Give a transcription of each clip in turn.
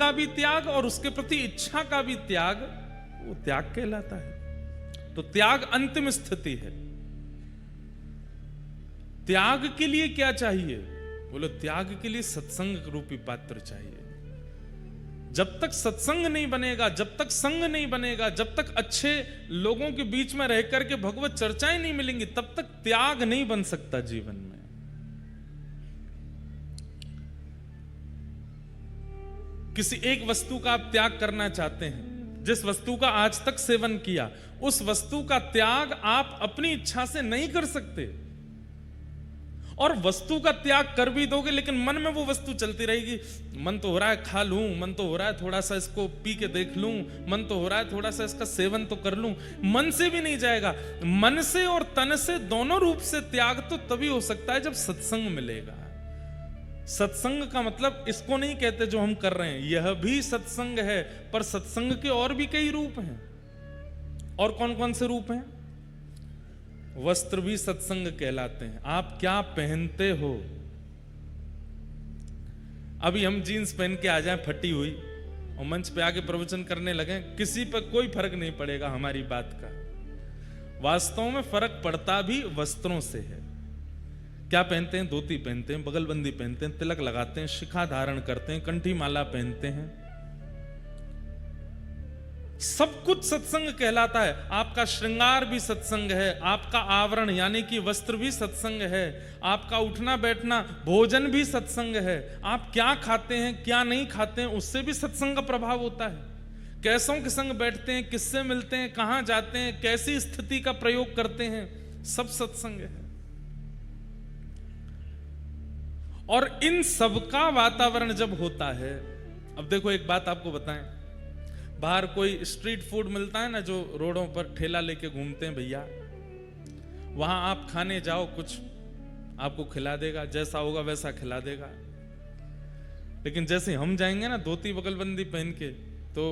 का भी त्याग और उसके प्रति इच्छा का भी त्याग, वो त्याग कहलाता है। तो त्याग अंतिम स्थिति है। त्याग के लिए क्या चाहिए? बोलो, त्याग के लिए सत्संग रूपी पात्र चाहिए। जब तक सत्संग नहीं बनेगा, जब तक संग नहीं बनेगा, जब तक अच्छे लोगों के बीच में रह करके भगवत चर्चाएं नहीं मिलेंगी, तब तक त्याग नहीं बन सकता जीवन में। किसी एक वस्तु का आप त्याग करना चाहते हैं, जिस वस्तु का आज तक सेवन किया, उस वस्तु का त्याग आप अपनी इच्छा से नहीं कर सकते। और वस्तु का त्याग कर भी दोगे, लेकिन मन में वो वस्तु चलती रहेगी। मन तो हो रहा है खा लूं, मन तो हो रहा है थोड़ा सा इसको पी के देख लूं, मन तो हो रहा है थोड़ा सा इसका सेवन तो कर लूं। मन से भी नहीं जाएगा। मन से और तन से दोनों रूप से त्याग तो तभी हो सकता है जब सत्संग मिलेगा। सत्संग का मतलब इसको नहीं कहते जो हम कर रहे हैं, यह भी सत्संग है, पर सत्संग के और भी कई रूप हैं। और कौन कौन से रूप हैं? वस्त्र भी सत्संग कहलाते हैं। आप क्या पहनते हो? अभी हम जीन्स पहन के आ जाएं फटी हुई और मंच पे आके प्रवचन करने लगे, किसी पर कोई फर्क नहीं पड़ेगा हमारी बात का। वास्तव में फर्क पड़ता भी वस्त्रों से है। क्या पहनते हैं? धोती पहनते हैं, बगलबंदी पहनते हैं, तिलक लगाते हैं, शिखा धारण करते हैं, कंठी माला पहनते हैं। सब कुछ सत्संग कहलाता है। आपका श्रृंगार भी सत्संग है, आपका आवरण यानी कि वस्त्र भी सत्संग है, आपका उठना बैठना भोजन भी सत्संग है। आप क्या खाते हैं क्या नहीं खाते हैं उससे भी सत्संग का प्रभाव होता है। कैसों के संग बैठते हैं, किससे मिलते हैं, कहां जाते हैं, कैसी स्थिति का प्रयोग करते हैं, सब सत्संग है। और इन सब का वातावरण जब होता है, अब देखो एक बात आपको बताएं, बाहर कोई स्ट्रीट फूड मिलता है ना, जो रोडों पर ठेला लेके घूमते हैं भैया, वहां आप खाने जाओ, कुछ आपको खिला देगा, जैसा होगा वैसा खिला देगा। लेकिन जैसे हम जाएंगे ना धोती बगलबंदी पहन के, तो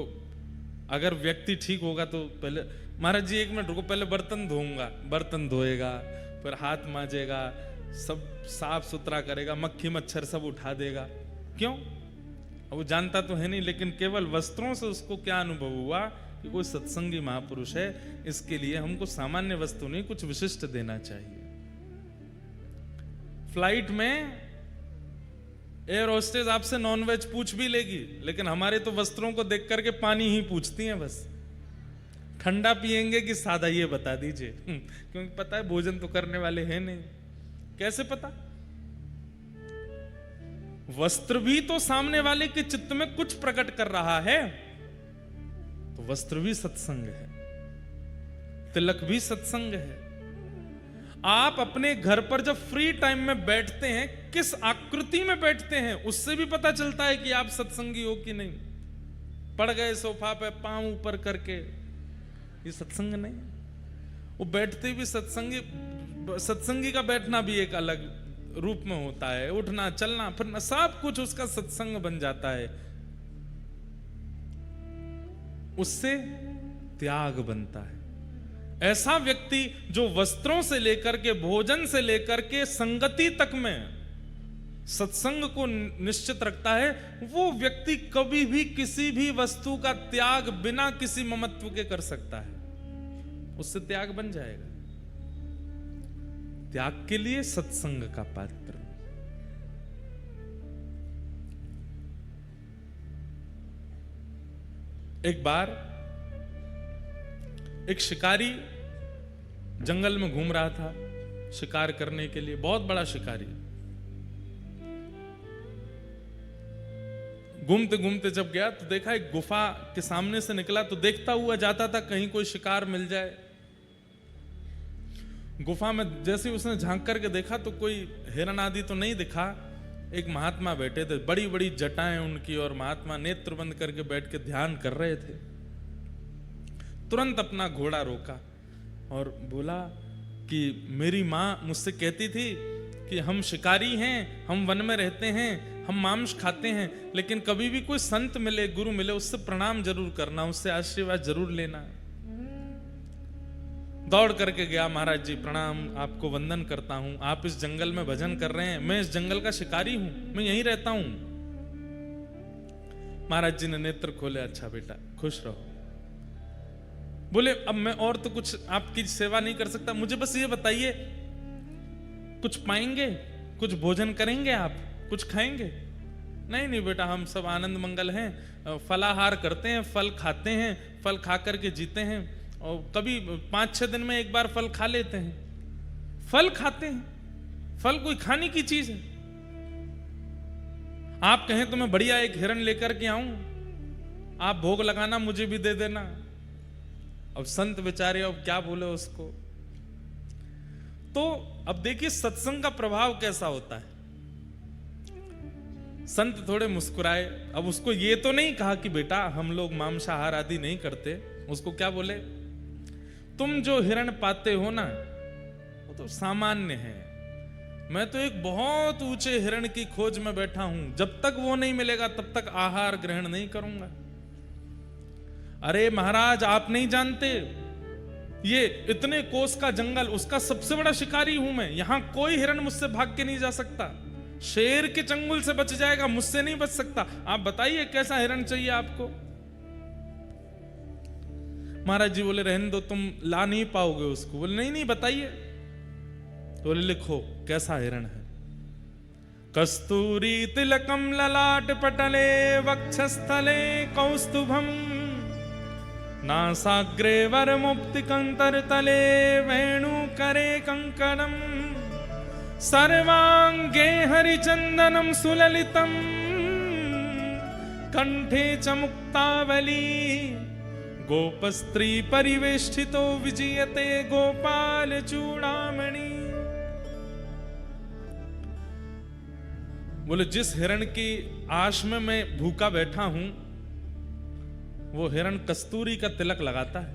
अगर व्यक्ति ठीक होगा तो पहले महाराज जी 1 मिनट रुको, पहले बर्तन धोऊंगा, बर्तन धोएगा, फिर हाथ मांजेगा, सब साफ सुथरा करेगा, मक्खी मच्छर सब उठा देगा। क्यों? वो जानता तो है नहीं, लेकिन केवल वस्त्रों से उसको क्या अनुभव हुआ कि कोई सत्संगी महापुरुष है, इसके लिए हमको सामान्य वस्तु नहीं कुछ विशिष्ट देना चाहिए। फ्लाइट में एयर होस्टेस आपसे नॉनवेज पूछ भी लेगी, लेकिन हमारे तो वस्त्रों को देख करके पानी ही पूछती हैं बस। ठंडा पिएंगे कि सादा ये बता दीजिए, क्योंकि पता है भोजन तो करने वाले हैं नहीं। कैसे पता? वस्त्र भी तो सामने वाले के चित्त में कुछ प्रकट कर रहा है, तो वस्त्र भी सत्संग है, तिलक भी सत्संग है। आप अपने घर पर जब फ्री टाइम में बैठते हैं, किस आकृति में बैठते हैं उससे भी पता चलता है कि आप सत्संगी हो कि नहीं। पड़ गए सोफा पे पांव ऊपर करके, ये सत्संग नहीं। वो बैठते भी सत्संगी का बैठना भी एक अलग रूप में होता है, उठना चलना फिरना सब कुछ उसका सत्संग बन जाता है। उससे त्याग बनता है। ऐसा व्यक्ति जो वस्त्रों से लेकर के भोजन से लेकर के संगति तक में सत्संग को निश्चित रखता है, वो व्यक्ति कभी भी किसी भी वस्तु का त्याग बिना किसी ममत्व के कर सकता है। उससे त्याग बन जाएगा। त्याग के लिए सत्संग का पात्र। एक बार एक शिकारी जंगल में घूम रहा था शिकार करने के लिए, बहुत बड़ा शिकारी। घूमते घूमते जब गया तो देखा एक गुफा के सामने से निकला, तो देखता हुआ जाता था कहीं कोई शिकार मिल जाए। गुफा में जैसे उसने झांक करके देखा तो कोई हिरण आदि तो नहीं दिखा। एक महात्मा बैठे थे, बड़ी बड़ी जटाएं उनकी, और महात्मा नेत्र बंद करके बैठ के ध्यान कर रहे थे। तुरंत अपना घोड़ा रोका और बोला कि मेरी माँ मुझसे कहती थी कि हम शिकारी हैं, हम वन में रहते हैं, हम मांस खाते हैं, लेकिन कभी भी कोई संत मिले, गुरु मिले, उससे प्रणाम जरूर करना, उससे आशीर्वाद जरूर लेना। दौड़ करके गया, महाराज जी प्रणाम, आपको वंदन करता हूं, आप इस जंगल में भजन कर रहे हैं, मैं इस जंगल का शिकारी हूं, मैं यहीं रहता हूं। महाराज जी ने नेत्र खोले, अच्छा बेटा खुश रहो। बोले अब मैं और तो कुछ आपकी सेवा नहीं कर सकता, मुझे बस ये बताइए कुछ पाएंगे, कुछ भोजन करेंगे, आप कुछ खाएंगे? नहीं नहीं बेटा, हम सब आनंद मंगल हैं, फलाहार करते हैं, फल खाते हैं, फल खा करके जीते हैं, और कभी 5-6 दिन में एक बार फल खा लेते हैं। फल खाते हैं, फल कोई खाने की चीज है? आप कहें तो मैं बढ़िया एक हिरण लेकर के आऊं, आप भोग लगाना, मुझे भी दे देना। अब संत बेचारे अब क्या बोले उसको। तो अब देखिए सत्संग का प्रभाव कैसा होता है। संत थोड़े मुस्कुराए। अब उसको ये तो नहीं कहा कि बेटा हम लोग मांसाहार आदि नहीं करते, उसको क्या बोले, तुम जो हिरण पाते हो ना वो तो सामान्य है, मैं तो एक बहुत ऊंचे हिरण की खोज में बैठा हूं, जब तक वो नहीं मिलेगा तब तक आहार ग्रहण नहीं करूंगा। अरे महाराज आप नहीं जानते, ये इतने कोस का जंगल, उसका सबसे बड़ा शिकारी हूं मैं, यहां कोई हिरण मुझसे भाग के नहीं जा सकता, शेर के चंगुल से बच जाएगा, मुझसे नहीं बच सकता। आप बताइए कैसा हिरण चाहिए आपको? महाराज जी बोले रहने दो, तुम ला नहीं पाओगे उसको। बोले नहीं नहीं बताइए। तो बोले लिखो कैसा हिरण है। कस्तूरी तिलकम ललाट पटले वक्षस्थले कौस्तुभम नासाग्रे वर मुक्ति कंतर तले वेणु करे कंकणम सर्वांगे हरिचंदनम सुललितम कंठे च मुक्तावली गोपस्त्री परिवेष्टितो विजयते गोपाल चूड़ामणि। बोले जिस हिरण की आश में मैं भूखा बैठा हूं वो हिरण कस्तूरी का तिलक लगाता है।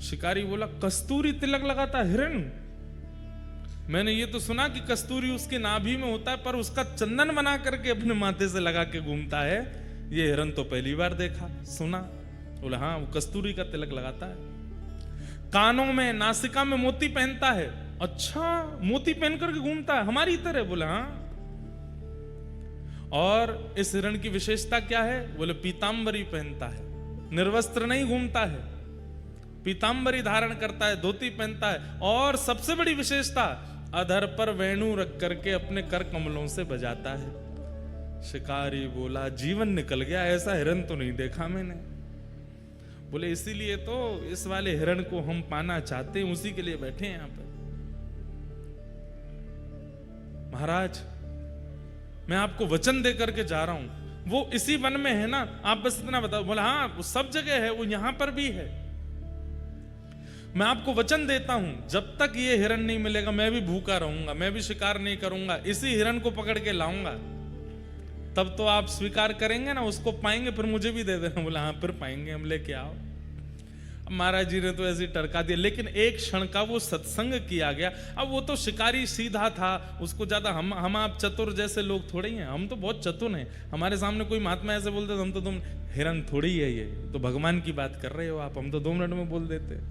शिकारी बोला कस्तूरी तिलक लगाता है हिरण? मैंने ये तो सुना कि कस्तूरी उसके नाभि में होता है, पर उसका चंदन बना करके अपने माथे से लगा के घूमता है, ये हिरण तो पहली बार देखा सुना। बोला हाँ वो कस्तूरी का तिलक लगाता है। कानों में नासिका में मोती पहनता है। अच्छा मोती पहन करके घूमता है हमारी तरह? बोला हाँ। और इस हिरण की विशेषता क्या है? बोले पीतांबरी पहनता है, निर्वस्त्र नहीं घूमता है, पीतांबरी धारण करता है, धोती पहनता है, और सबसे बड़ी विशेषता अधर पर वेणु रख करके अपने कर कमलों से बजाता है। शिकारी बोला जीवन निकल गया, ऐसा हिरण तो नहीं देखा मैंने। बोले इसीलिए तो इस वाले हिरण को हम पाना चाहते हैं, उसी के लिए बैठे हैं यहां पर। महाराज मैं आपको वचन दे करके जा रहा हूं, वो इसी वन में है ना, आप बस इतना बताओ। बोला हाँ वो सब जगह है, वो यहां पर भी है। मैं आपको वचन देता हूं जब तक ये हिरण नहीं मिलेगा मैं भी भूखा रहूंगा, मैं भी शिकार नहीं करूंगा, इसी हिरण को पकड़ के लाऊंगा, तब तो आप स्वीकार करेंगे ना, उसको पाएंगे फिर मुझे भी दे देना। बोला हाँ फिर पाएंगे, हम लेके आओ। अब महाराज जी ने तो ऐसे टरका दिया, लेकिन एक क्षण का वो सत्संग किया गया। अब वो तो शिकारी सीधा था, उसको ज्यादा हम आप चतुर जैसे लोग थोड़े ही हैं, हम तो बहुत चतुर हैं। हमारे सामने कोई महात्मा ऐसे बोलते हम तो तुम हिरण थोड़ी ही है, ये तो भगवान की बात कर रहे हो आप, हम तो 2 मिनट में बोल देते।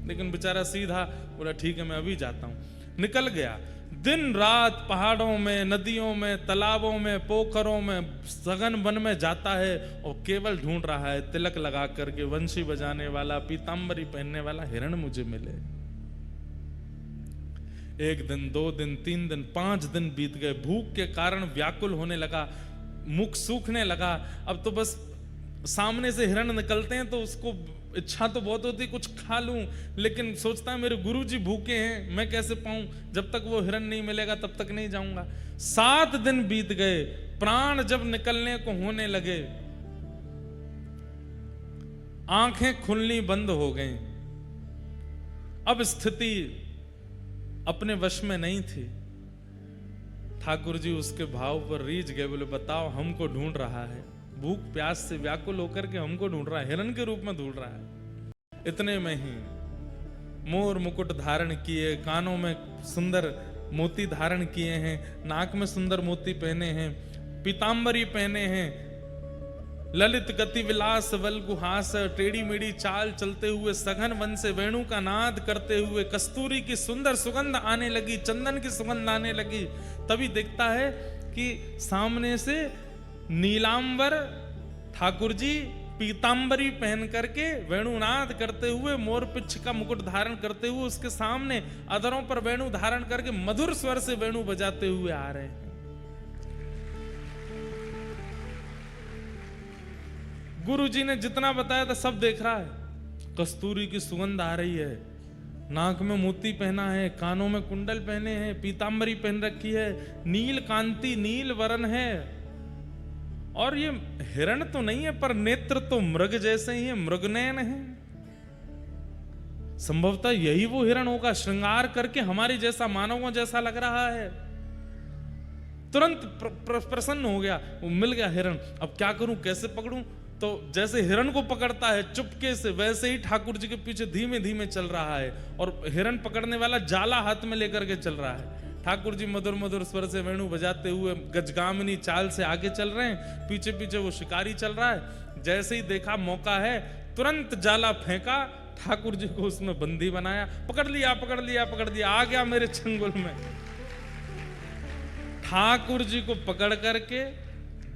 लेकिन बेचारा सीधा बोला ठीक है मैं अभी जाता हूं। निकल गया। दिन रात पहाड़ों में, नदियों में, तालाबों में, पोखरों में, सघन वन में जाता है और केवल ढूंढ रहा है तिलक लगा करके वंशी बजाने वाला, पीतांबरी पहनने वाला हिरण मुझे मिले। 1 दिन 2 दिन 3 दिन 5 दिन बीत गए। भूख के कारण व्याकुल होने लगा, मुख सूखने लगा। अब तो बस सामने से हिरण निकलते हैं तो उसको इच्छा तो बहुत होती कुछ खा लूं, लेकिन सोचता है मेरे गुरुजी भूखे हैं, मैं कैसे पाऊं, जब तक वो हिरण नहीं मिलेगा तब तक नहीं जाऊंगा। 7 दिन बीत गए। प्राण जब निकलने को होने लगे, आंखें खुलनी बंद हो गईं। अब स्थिति अपने वश में नहीं थी। ठाकुर जी उसके भाव पर रीझ गए। बोले बताओ हमको ढूंढ रहा है, भूख प्यास से व्याकुल होकर के हमको ढूंढ रहा है, हिरण के रूप में ढूंढ रहा है। इतने में ही मोर मुकुट धारण किए, कानों में सुंदर मोती धारण किए हैं, नाक में सुंदर मोती पहने हैं, पीतांबरी पहने हैं, ललित गति विलास वल्गुहास, टेढ़ी मेढ़ी चाल चलते हुए सघन वन से वेणु का नाद करते हुए कस्तूरी की सुंदर सुगंध आने लगी, चंदन की सुगंध आने लगी। तभी देखता है कि सामने से नीलांबर ठाकुर जी पीतांबरी पहन करके वेणुनाद करते हुए, मोर पिच्छ का मुकुट धारण करते हुए, उसके सामने अधरों पर वेणु धारण करके मधुर स्वर से वेणु बजाते हुए आ रहे हैं। गुरु जी ने जितना बताया था सब देख रहा है। कस्तूरी की सुगंध आ रही है, नाक में मोती पहना है, कानों में कुंडल पहने हैं, पीतांबरी पहन रखी है, नील कांति नील वरण है, और ये हिरण तो नहीं है पर नेत्र तो मृग जैसे ही है, मृगनयन है। संभवतः यही वो हिरण होगा, श्रृंगार करके हमारे जैसा, मानवों जैसा लग रहा है। तुरंत प्रसन्न हो गया, वो मिल गया हिरण। अब क्या करूं, कैसे पकड़ूं? तो जैसे हिरण को पकड़ता है चुपके से, वैसे ही ठाकुर जी के पीछे धीमे धीमे चल रहा है, और हिरण पकड़ने वाला जाला हाथ में लेकर के चल रहा है। ठाकुर जी मधुर मधुर स्वर से वेणु बजाते हुए गजगामिनी चाल से आगे चल रहे हैं, पीछे पीछे वो शिकारी चल रहा है। जैसे ही देखा मौका है, तुरंत जाला फेंका, ठाकुर जी को उसमें बंदी बनाया, पकड़ लिया पकड़ लिया पकड़ लिया, आ गया मेरे चंगुल में। ठाकुर जी को पकड़ करके,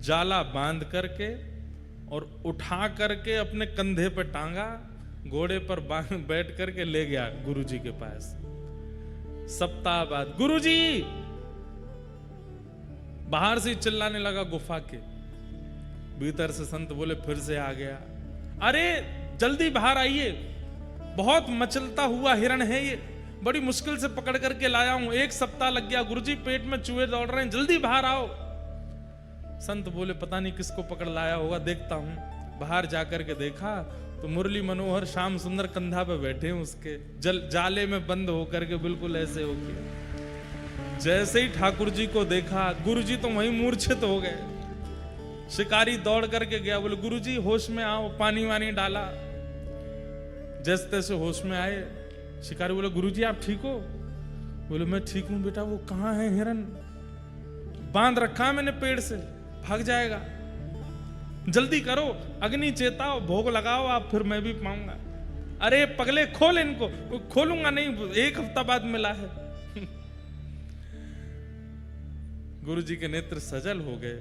जाला बांध करके और उठा करके अपने कंधे पर टांगा, घोड़े पर बैठ करके ले गया गुरु जी के पास। सप्ताह बाद गुरुजी बाहर से चिल्लाने लगा गुफा के भीतर से। संत बोले फिर से आ गया, अरे जल्दी बाहर आइए, बहुत मचलता हुआ हिरण है ये, बड़ी मुश्किल से पकड़ करके लाया हूं, 1 सप्ताह लग गया गुरुजी, पेट में चूहे दौड़ रहे हैं, जल्दी बाहर आओ। संत बोले पता नहीं किसको पकड़ लाया होगा, देखता हूं। बाहर जाकर के देखा तो मुरली मनोहर श्याम सुंदर कंधा पे बैठे हैं उसके, जाले में बंद होकर के, बिल्कुल ऐसे होके। जैसे ही ठाकुर जी को देखा, गुरु जी तो वहीं मूर्छित हो गए। शिकारी दौड़ करके गया, बोले गुरु जी होश में आओ, पानी वानी डाला। जैसे तैसे होश में आए। शिकारी बोले गुरु जी आप ठीक हो? बोले मैं ठीक हूं बेटा। वो कहाँ है हिरण? बांध रखा है मैंने पेड़ से, भाग जाएगा, जल्दी करो, अग्नि चेताओ, भोग लगाओ आप, फिर मैं भी पाऊंगा। अरे पगले खोल इनको। खोलूंगा नहीं, 1 हफ्ता बाद मिला है। गुरु जी के नेत्र सजल हो गए।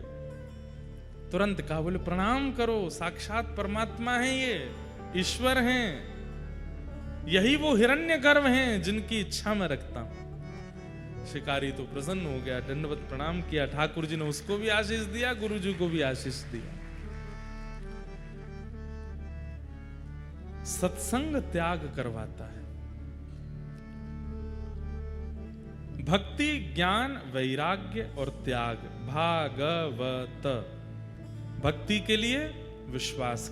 तुरंत कहा, बोले प्रणाम करो, साक्षात परमात्मा है, ये ईश्वर हैं, यही वो हिरण्यगर्भ हैं जिनकी इच्छा में रखता हूं। शिकारी तो प्रसन्न हो गया, दंडवत प्रणाम किया। ठाकुर जी ने उसको भी आशीष दिया, गुरु जी को भी आशीष दिया। सत्संग त्याग करवाता है। भक्ति, ज्ञान, वैराग्य और त्याग, भागवत। भक्ति के लिए विश्वास।